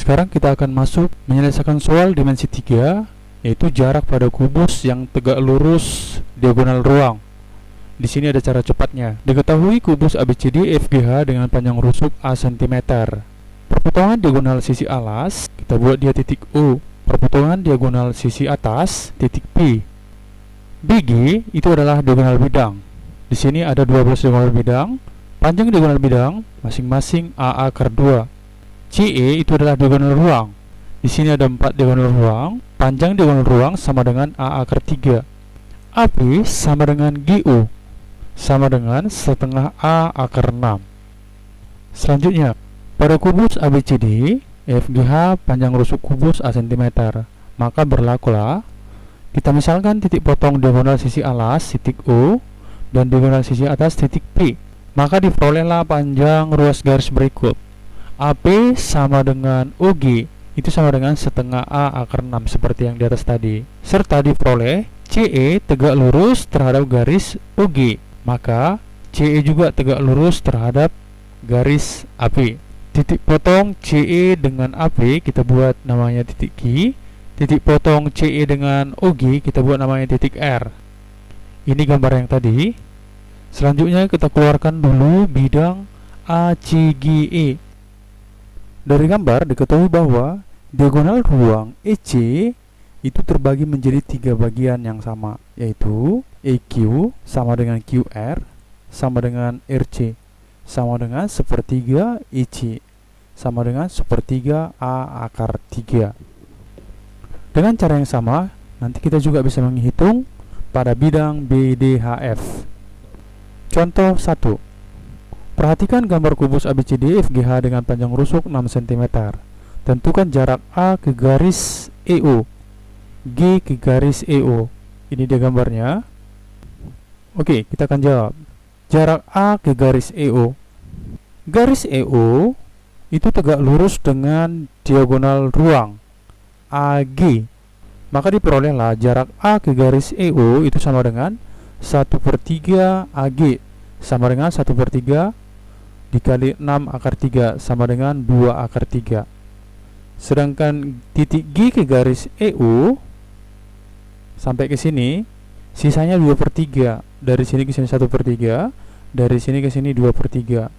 Sekarang kita akan masuk menyelesaikan soal dimensi 3, yaitu jarak pada kubus yang tegak lurus diagonal ruang. Di sini ada cara cepatnya. Diketahui kubus ABCD FGH dengan panjang rusuk A cm. Perpotongan diagonal sisi alas kita buat dia titik O. Perpotongan diagonal sisi atas titik P. BG itu adalah diagonal bidang. Di sini ada 12 diagonal bidang. Panjang diagonal bidang masing-masing A akar 2. CE itu adalah diagonal ruang. Di sini ada 4 diagonal ruang. Panjang diagonal ruang sama dengan A akar 3. AP sama dengan GO sama dengan setengah A akar 6. Selanjutnya, pada kubus ABCD FGH panjang rusuk kubus A cm, maka berlakulah kita misalkan titik potong diagonal sisi alas titik O dan diagonal sisi atas titik P, maka diperolehlah panjang ruas garis berikut. AP sama dengan OG itu sama dengan setengah A akar 6 seperti yang di atas tadi, serta diperoleh CE tegak lurus terhadap garis OG, maka CE juga tegak lurus terhadap garis AP. Titik potong CE dengan AP kita buat namanya titik Q. Titik potong CE dengan OG kita buat namanya titik R. Ini gambar yang tadi. Selanjutnya kita keluarkan dulu bidang ACGE. Dari gambar diketahui bahwa diagonal ruang EC itu terbagi menjadi 3 bagian yang sama, yaitu EQ sama dengan QR sama dengan RC sama dengan sepertiga EC sama dengan sepertiga A akar 3. Dengan cara yang sama, nanti kita juga bisa menghitung pada bidang BDHF. Contoh 1. Perhatikan gambar kubus ABCD FGH dengan panjang rusuk 6 cm. Tentukan jarak A ke garis EO, G ke garis EO. Ini dia gambarnya. Oke, kita akan jawab. Jarak A ke garis EO. Garis EO itu tegak lurus dengan diagonal ruang AG. Maka diperolehlah jarak A ke garis EO itu sama dengan 1/3 AG sama dengan 1/3 dikali 6 akar 3 sama dengan 2 akar 3. Sedangkan titik G ke garis EO sampai ke sini sisanya 2/3. Dari sini ke sini 1/3, dari sini ke sini 2/3.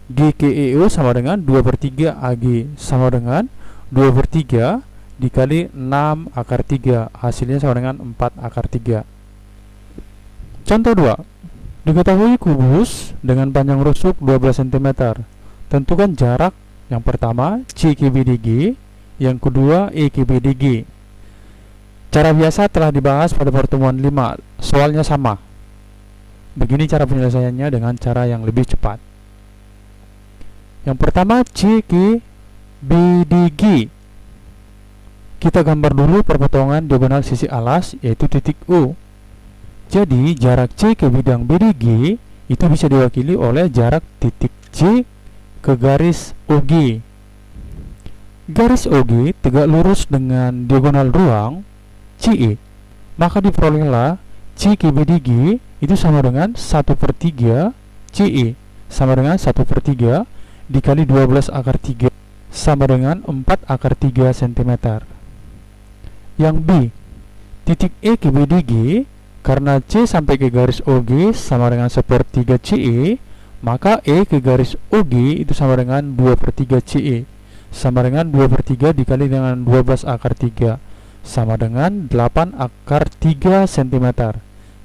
G ke EO sama dengan 2/3 AG sama dengan 2/3 dikali 6 akar 3, hasilnya sama dengan 4 akar 3. Contoh 2. Diketahui kubus dengan panjang rusuk 12 cm. Tentukan jarak yang pertama CQBDG, yang kedua EQBDG. Cara biasa telah dibahas pada pertemuan 5. Soalnya sama. Begini cara penyelesaiannya dengan cara yang lebih cepat. Yang pertama CQBDG. Kita gambar dulu perpotongan diagonal sisi alas, yaitu titik O. Jadi jarak C ke bidang BDG itu bisa diwakili oleh jarak titik C ke garis OG. Garis OG tegak lurus dengan diagonal ruang CE. Maka diperolehlah CQBDG itu sama dengan 1/3 CE sama dengan 1/3 dikali 12 akar 3 sama dengan 4 akar 3 cm. Yang B, titik E ke BDG, karena C sampai ke garis OG sama dengan 1/3 CE, maka E ke garis OG itu sama dengan 2/3 CE sama dengan 2/3 dikali dengan 12 akar 3 sama dengan 8 akar 3 cm.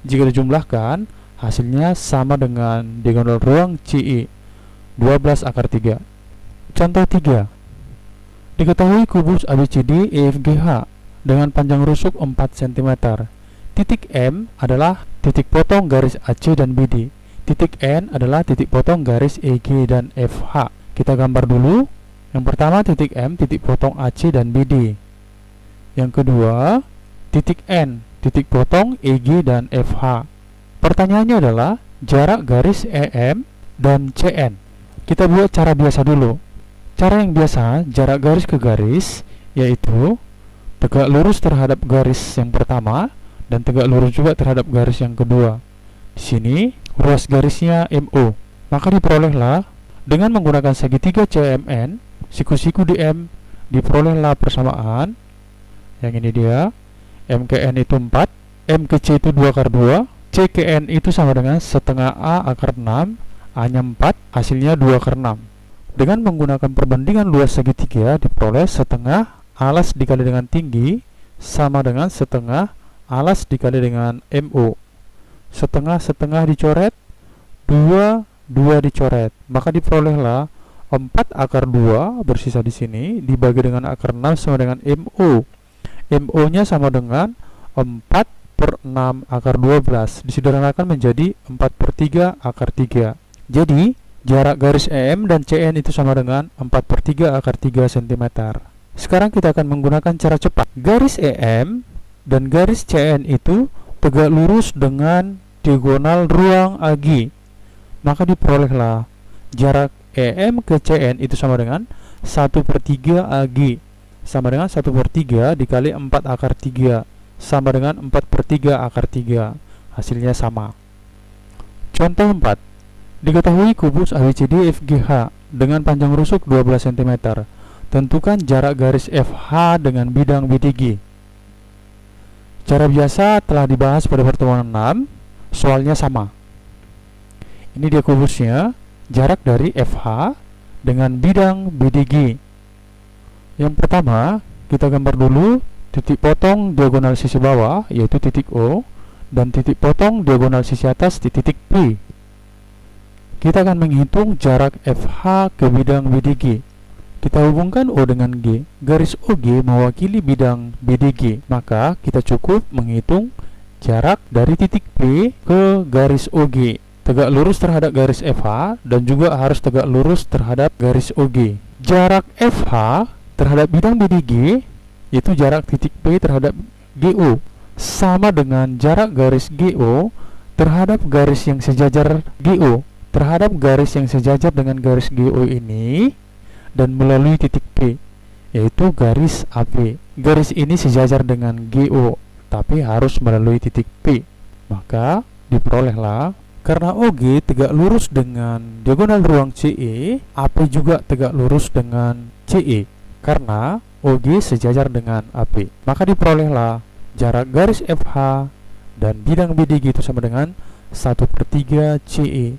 Jika dijumlahkan, hasilnya sama dengan diagonal ruang CE, 12 akar 3. Contoh 3. Diketahui kubus ABCD EFGH dengan panjang rusuk 4 cm. Titik M adalah titik potong garis AC dan BD. Titik N adalah titik potong garis EG dan FH. Kita gambar dulu. Yang pertama titik M, titik potong AC dan BD. Yang kedua titik N, titik potong EG dan FH. Pertanyaannya adalah jarak garis EM dan CN. Kita buat cara biasa dulu. Cara yang biasa, jarak garis ke garis, yaitu tegak lurus terhadap garis yang pertama dan tegak lurus juga terhadap garis yang kedua. Di sini ruas garisnya MO. Maka diperolehlah dengan menggunakan segitiga CMN, siku-siku DM diperolehlah persamaan. Yang ini dia, MKN itu 4, MKC itu 2 akar 2, CKN itu sama dengan setengah A akar 6, A-nya 4, hasilnya 2 akar 6. Dengan menggunakan perbandingan luas segitiga, diperoleh setengah alas dikali dengan tinggi sama dengan setengah alas dikali dengan MO. Setengah-setengah dicoret, 2 dicoret, maka diperolehlah 4 akar 2 bersisa di sini dibagi dengan akar 6 sama dengan MO. MO-nya sama dengan 4/6 akar 12, disederhanakan menjadi 4/3 akar 3. Jadi jarak garis EM dan CN itu sama dengan 4/3 akar 3 cm. Sekarang kita akan menggunakan cara cepat. Garis EM dan garis CN itu tegak lurus dengan diagonal ruang AG, maka diperolehlah jarak EM ke CN itu sama dengan 1/3 AG, sama dengan 1/3 dikali 4 akar 3, sama dengan 4/3 akar 3. Hasilnya sama. Contoh 4. Diketahui kubus ABCD FGH dengan panjang rusuk 12 cm. Tentukan jarak garis FH dengan bidang BDG. Cara biasa telah dibahas pada pertemuan 6. Soalnya sama. Ini dia kubusnya, jarak dari FH dengan bidang BDG. Yang pertama, kita gambar dulu titik potong diagonal sisi bawah, yaitu titik O, dan titik potong diagonal sisi atas di titik P. Kita akan menghitung jarak FH ke bidang BDG. Kita hubungkan O dengan G. Garis OG mewakili bidang BDG, maka kita cukup menghitung jarak dari titik P ke garis OG. Tegak lurus terhadap garis FH dan juga harus tegak lurus terhadap garis OG. Jarak FH terhadap bidang BDG, yaitu jarak titik P terhadap GO, sama dengan jarak garis GO terhadap garis yang sejajar GO. Terhadap garis yang sejajar dengan garis GO ini dan melalui titik P, yaitu garis AP. Garis ini sejajar dengan GO, tapi harus melalui titik P. Maka diperolehlah, karena OG tegak lurus dengan diagonal ruang CE, AP juga tegak lurus dengan CE. Karena OG sejajar dengan AP, maka diperolehlah jarak garis FH dan bidang BDG itu sama dengan 1/3 CE.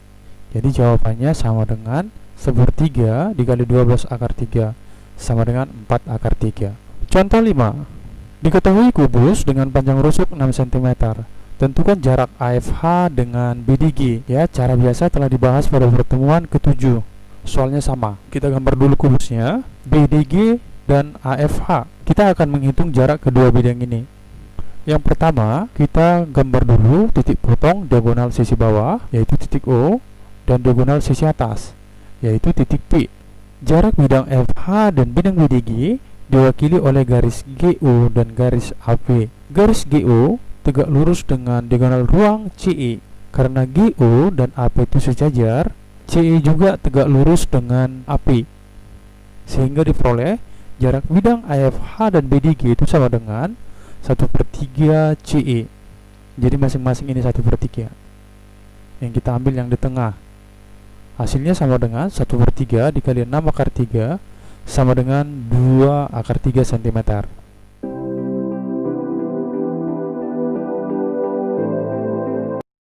Jadi jawabannya sama dengan 1/3 dikali 12 akar 3, sama dengan 4 akar 3. Contoh 5. Diketahui kubus dengan panjang rusuk 6 cm. Tentukan jarak AFH dengan BDG. Ya, cara biasa telah dibahas pada pertemuan ke-7. Soalnya sama. Kita gambar dulu kubusnya, BDG dan AFH. Kita akan menghitung jarak kedua bidang ini. Yang pertama, kita gambar dulu titik potong diagonal sisi bawah, yaitu titik O, dan diagonal sisi atas, yaitu titik P. Jarak bidang FH dan bidang BDG diwakili oleh garis GO dan garis AP. Garis GO tegak lurus dengan diagonal ruang CE. Karena GO dan AP itu sejajar, CE juga tegak lurus dengan AP, sehingga diperoleh jarak bidang AFH dan BDG itu sama dengan 1/3 CE. Jadi masing-masing ini 1/3. Yang kita ambil yang di tengah. Hasilnya sama dengan 1/3 dikali 6 akar 3, sama dengan 2 akar 3 cm.